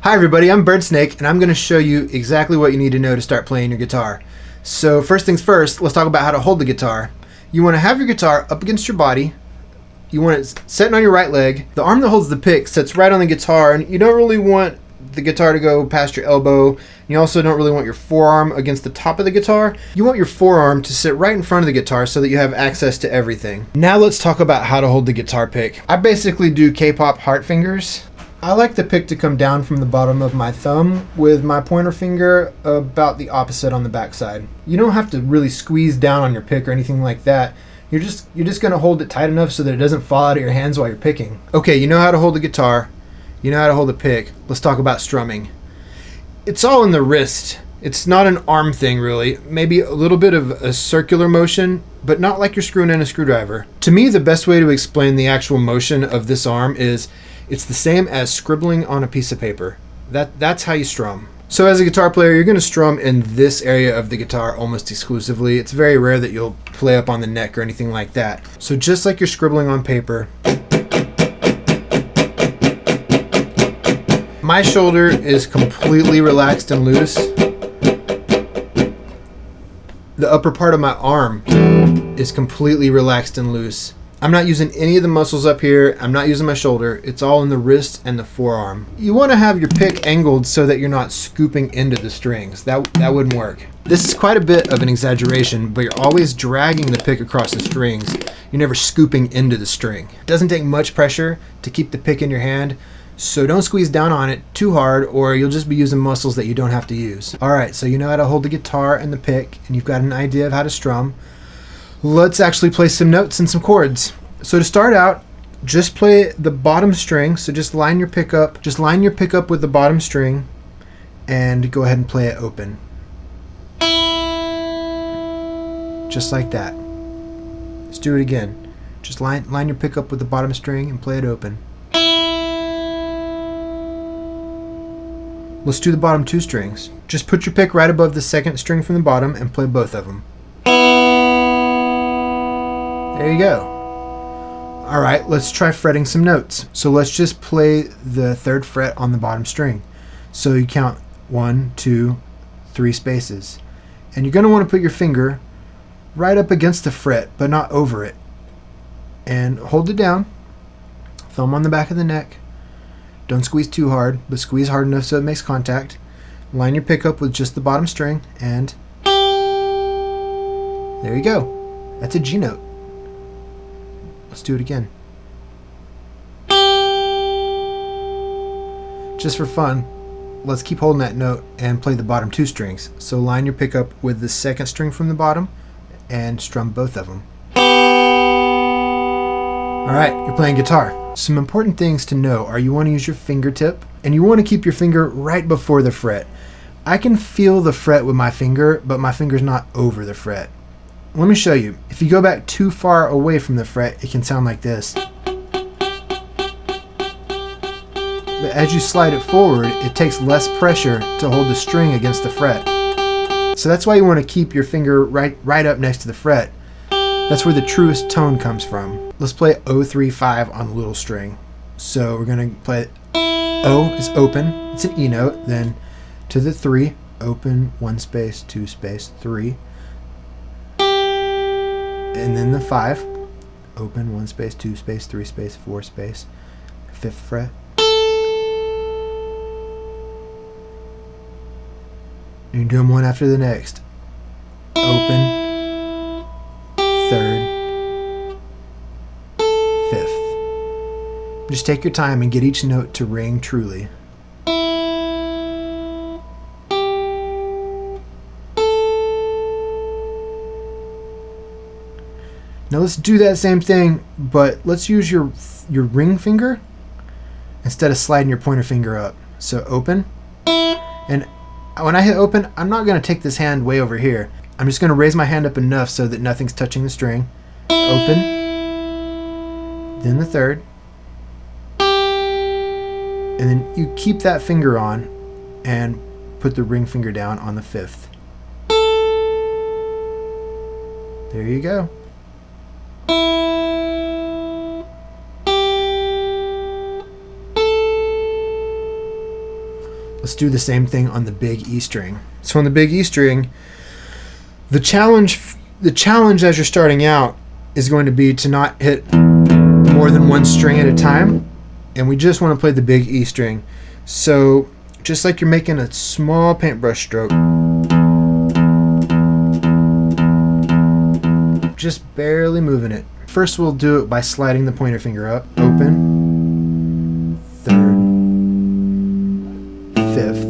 Hi everybody, I'm Birdsnake, and I'm going to show you exactly what you need to know to start playing your guitar. So first things first, let's talk about how to hold the guitar. You want to have your guitar up against your body. You want it sitting on your right leg. The arm that holds the pick sits right on the guitar, and you don't really want the guitar to go past your elbow. You also don't really want your forearm against the top of the guitar. You want your forearm to sit right in front of the guitar so that you have access to everything. Now let's talk about how to hold the guitar pick. I basically do K-pop heart fingers. I like the pick to come down from the bottom of my thumb with my pointer finger about the opposite on the back side. You don't have to really squeeze down on your pick or anything like that. You're just going to hold it tight enough so that it doesn't fall out of your hands while you're picking. Okay, you know how to hold the guitar. You know how to hold the pick. Let's talk about strumming. It's all in the wrist. It's not an arm thing really. Maybe a little bit of a circular motion, but not like you're screwing in a screwdriver. To me, the best way to explain the actual motion of this arm is it's the same as scribbling on a piece of paper. That's how you strum. So as a guitar player, you're going to strum in this area of the guitar almost exclusively. It's very rare that you'll play up on the neck or anything like that. So just like you're scribbling on paper, my shoulder is completely relaxed and loose. The upper part of my arm is completely relaxed and loose. I'm not using any of the muscles up here. I'm not using my shoulder. It's all in the wrist and the forearm. You want to have your pick angled so that you're not scooping into the strings. That wouldn't work. This is quite a bit of an exaggeration, but you're always dragging the pick across the strings. You're never scooping into the string. It doesn't take much pressure to keep the pick in your hand, so don't squeeze down on it too hard or you'll just be using muscles that you don't have to use. Alright, so you know how to hold the guitar and the pick, and you've got an idea of how to strum. Let's actually play some notes and some chords. So to start out, just play the bottom string. So just line your pick up. Just line your pick up with the bottom string and go ahead and play it open. Just like that. Let's do it again. Just line your pick up with the bottom string and play it open. Let's do the bottom two strings. Just put your pick right above the second string from the bottom and play both of them. There you go. Alright, let's try fretting some notes. So let's just play the third fret on the bottom string. So you count 1, 2, 3 spaces. And you're going to want to put your finger right up against the fret, but not over it. And hold it down. Thumb on the back of the neck. Don't squeeze too hard, but squeeze hard enough so it makes contact. Line your pick up with just the bottom string, and there you go. That's a G note. Let's do it again. Just for fun, let's keep holding that note and play the bottom two strings. So line your pick up with the second string from the bottom and strum both of them. Alright, you're playing guitar. Some important things to know are you want to use your fingertip and you want to keep your finger right before the fret. I can feel the fret with my finger, but my finger's not over the fret. Let me show you. If you go back too far away from the fret, it can sound like this. But as you slide it forward, it takes less pressure to hold the string against the fret. So that's why you want to keep your finger right up next to the fret. That's where the truest tone comes from. Let's play O3-5 on the little string. So we're going to play O is open. It's an E note. Then to the 3, open, 1 space, 2 space, 3. And then the 5, open, 1 space, 2 space, 3 space, 4 space, 5th fret. And you do them one after the next. Open, 3rd, 5th. Just take your time and get each note to ring truly. Now let's do that same thing, but let's use your ring finger instead of sliding your pointer finger up. So open, and when I hit open, I'm not going to take this hand way over here. I'm just going to raise my hand up enough so that nothing's touching the string. Open, then the 3rd, and then you keep that finger on and put the ring finger down on the 5th. There you go. Let's do the same thing on the big E string. So on the big E string, the challenge as you're starting out is going to be to not hit more than one string at a time, and we just want to play the big E string. So just like you're making a small paintbrush stroke, just barely moving it. First we'll do it by sliding the pointer finger up, open, third, fifth.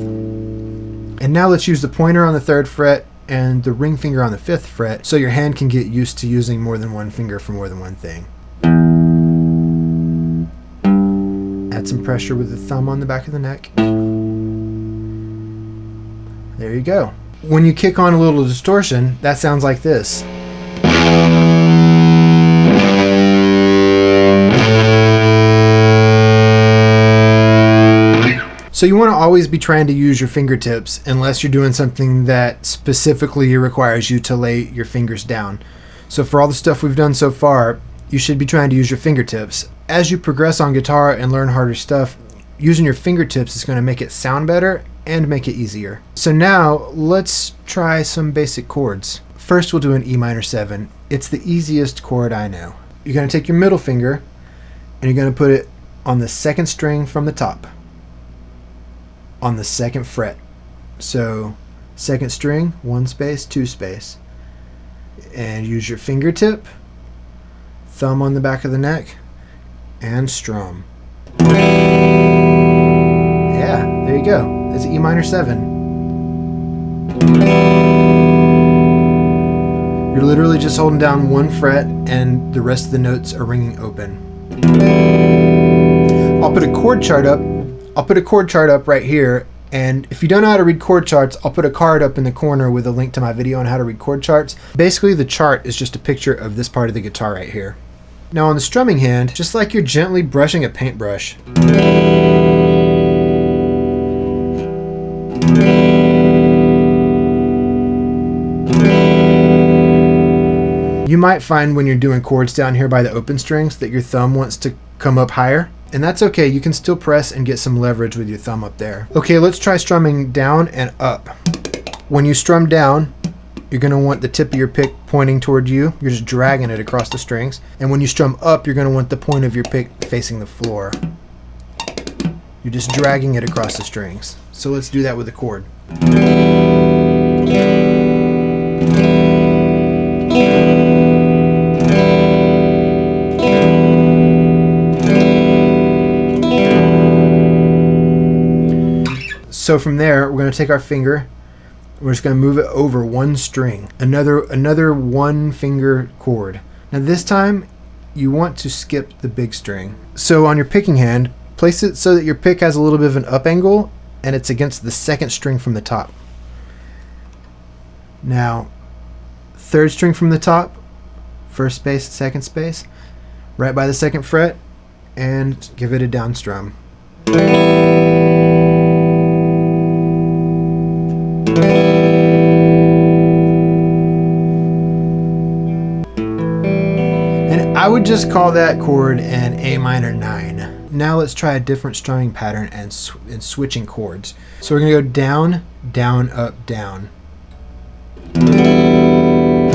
And now let's use the pointer on the 3rd fret and the ring finger on the 5th fret so your hand can get used to using more than one finger for more than one thing. Add some pressure with the thumb on the back of the neck. There you go. When you kick on a little distortion, that sounds like this. So you want to always be trying to use your fingertips unless you're doing something that specifically requires you to lay your fingers down. So for all the stuff we've done so far, you should be trying to use your fingertips. As you progress on guitar and learn harder stuff, using your fingertips is going to make it sound better and make it easier. So now let's try some basic chords. First we'll do an E minor 7. It's the easiest chord I know. You're going to take your middle finger and you're going to put it on the 2nd string from the top, on the 2nd fret. So 2nd string, 1 space, 2 space. And use your fingertip, thumb on the back of the neck, and strum. Yeah, there you go. That's E minor 7. You're literally just holding down 1 fret and the rest of the notes are ringing open. I'll put a chord chart up right here, and if you don't know how to read chord charts, I'll put a card up in the corner with a link to my video on how to read chord charts. Basically, the chart is just a picture of this part of the guitar right here. Now on the strumming hand, just like you're gently brushing a paintbrush, you might find when you're doing chords down here by the open strings that your thumb wants to come up higher. And that's okay, you can still press and get some leverage with your thumb up there. Okay, let's try strumming down and up. When you strum down, you're gonna want the tip of your pick pointing toward you. You're just dragging it across the strings. And when you strum up, you're gonna want the point of your pick facing the floor. You're just dragging it across the strings. So let's do that with the chord. So from there, we're going to take our finger, we're just going to move it over 1 string, another 1 finger chord. Now this time, you want to skip the big string. So on your picking hand, place it so that your pick has a little bit of an up angle and it's against the 2nd string from the top. Now, 3rd string from the top, 1st space, 2nd space, right by the 2nd fret, and give it a down strum. And I would just call that chord an A minor 9. Now let's try a different strumming pattern and switching chords. So we're going to go down, down, up, down. Down,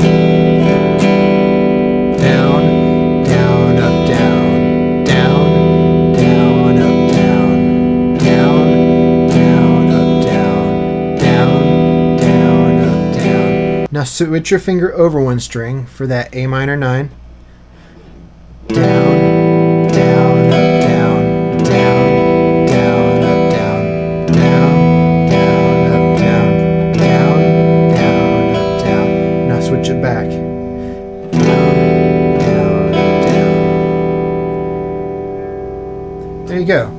down, up, down. Down, down, up, down. Down, down, up, down. Down, down, up, down. Now switch your finger over 1 string for that A minor 9. Down, down, up, down. Down, down, up, down. Down, down, up, down. Down, down, up, down. Now switch it back. Down, down, up, down. There you go.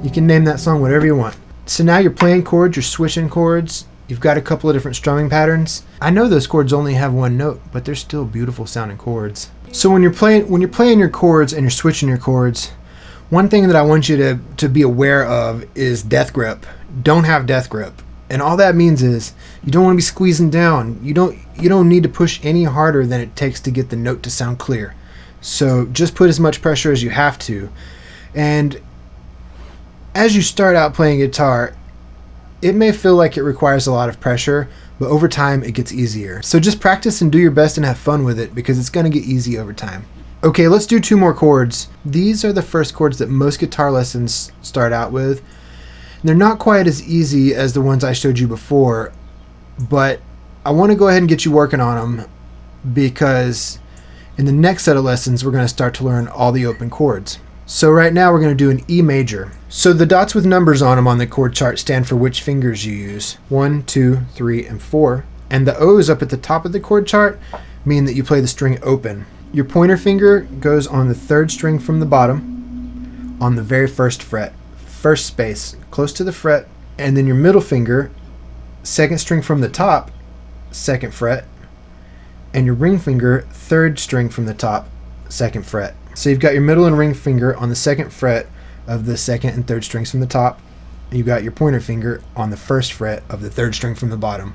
You can name that song whatever you want. So now you're playing chords, you're switching chords, you've got a couple of different strumming patterns. I know those chords only have 1 note, but they're still beautiful sounding chords. So when you're playing your chords and you're switching your chords, one thing that I want you to be aware of is death grip. Don't have death grip. And all that means is you don't want to be squeezing down. You don't need to push any harder than it takes to get the note to sound clear. So just put as much pressure as you have to. And as you start out playing guitar, It may feel like it requires a lot of pressure, but over time it gets easier. So just practice and do your best and have fun with it, because it's going to get easy over time. Okay, let's do 2 more chords. These are the first chords that most guitar lessons start out with. They're not quite as easy as the ones I showed you before, but I want to go ahead and get you working on them, because in the next set of lessons we're going to start to learn all the open chords. So right now we're going to do an E major. So the dots with numbers on them on the chord chart stand for which fingers you use. 1, 2, 3, and 4. And the O's up at the top of the chord chart mean that you play the string open. Your pointer finger goes on the 3rd string from the bottom on the very first fret, first space, close to the fret, and then your middle finger, 2nd string from the top, 2nd fret, and your ring finger, 3rd string from the top, 2nd fret. So you've got your middle and ring finger on the 2nd fret of the 2nd and 3rd strings from the top. You've got your pointer finger on the 1st fret of the 3rd string from the bottom.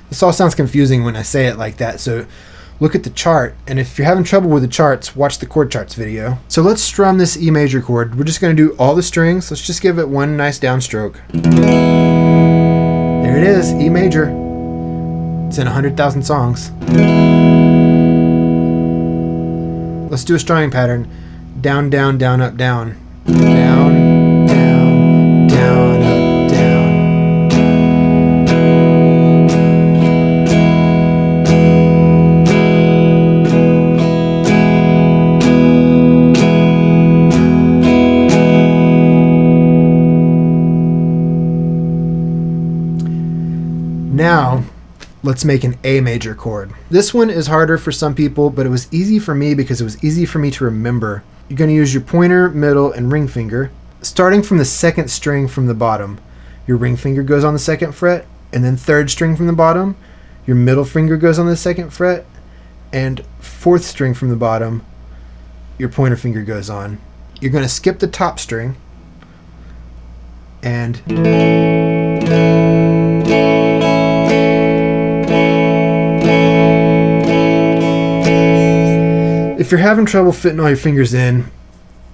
This all sounds confusing when I say it like that, so look at the chart, and if you're having trouble with the charts, watch the chord charts video. So let's strum this E major chord. We're just going to do all the strings. Let's just give it one nice downstroke. There it is, E major. It's in 100,000 songs. Let's do a strumming pattern. Down, down, down, up, down. Down, down, down, up, down. Now, let's make an A major chord. This one is harder for some people, but it was easy for me because it was easy for me to remember. You're going to use your pointer, middle, and ring finger. Starting from the 2nd string from the bottom, your ring finger goes on the 2nd fret, and then 3rd string from the bottom, your middle finger goes on the 2nd fret, and 4th string from the bottom, your pointer finger goes on. You're going to skip the top string, and if you're having trouble fitting all your fingers in,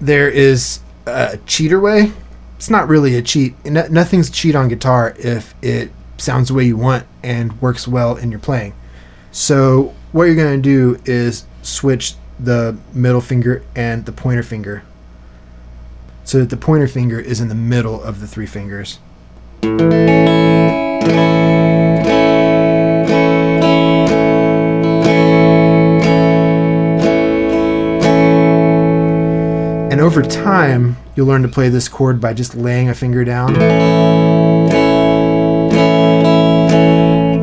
there is a cheater way. It's not really a cheat. Nothing's cheat on guitar if it sounds the way you want and works well in your playing. So what you're going to do is switch the middle finger and the pointer finger so that the pointer finger is in the middle of the 3 fingers. And over time, you'll learn to play this chord by just laying a finger down.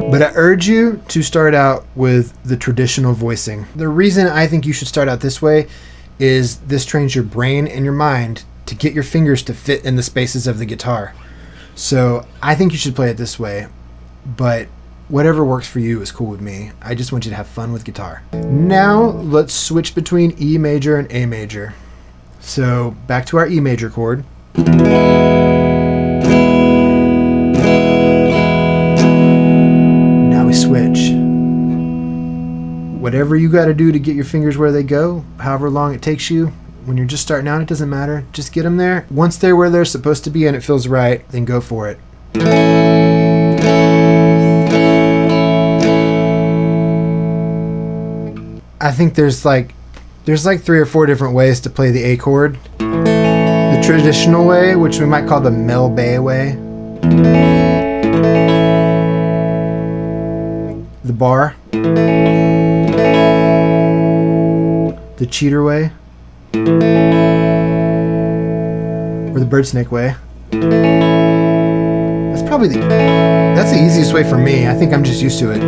But I urge you to start out with the traditional voicing. The reason I think you should start out this way is this trains your brain and your mind to get your fingers to fit in the spaces of the guitar. So I think you should play it this way, but whatever works for you is cool with me. I just want you to have fun with guitar. Now let's switch between E major and A major. So back to our E major chord. Now we switch. Whatever you got to do to get your fingers where they go, however long it takes you, when you're just starting out, it doesn't matter. Just get them there. Once they're where they're supposed to be and it feels right, then go for it. I think there's like 3 or 4 different ways to play the A chord. The traditional way, which we might call the Mel Bay way. The bar. The cheater way. Or the bird snake way. That's the easiest way for me. I think I'm just used to it.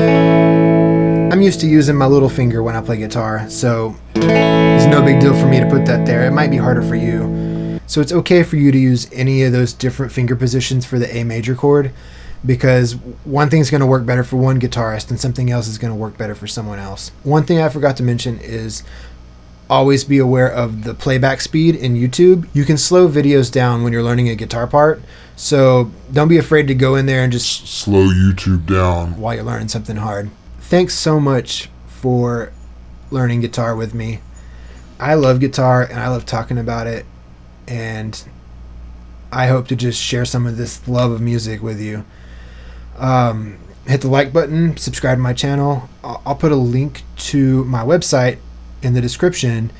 I'm used to using my little finger when I play guitar, so it's no big deal for me to put that there. It might be harder for you. So it's okay for you to use any of those different finger positions for the A major chord, because one thing's going to work better for one guitarist and something else is going to work better for someone else. One thing I forgot to mention is always be aware of the playback speed in YouTube. You can slow videos down when you're learning a guitar part, so don't be afraid to go in there and just slow YouTube down while you're learning something hard. Thanks so much for learning guitar with me. I love guitar and I love talking about it, and I hope to just share some of this love of music with you. Hit the like button, subscribe to my channel. I'll put a link to my website in the description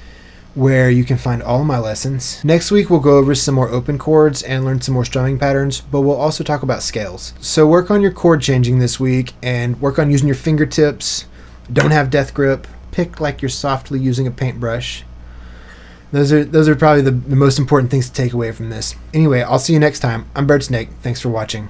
where you can find all of my lessons. Next week we'll go over some more open chords and learn some more strumming patterns, but we'll also talk about scales. So work on your chord changing this week and work on using your fingertips. Don't have death grip. Pick like you're softly using a paintbrush. Those are probably the most important things to take away from this. Anyway, I'll see you next time. I'm Bird Snake. Thanks for watching.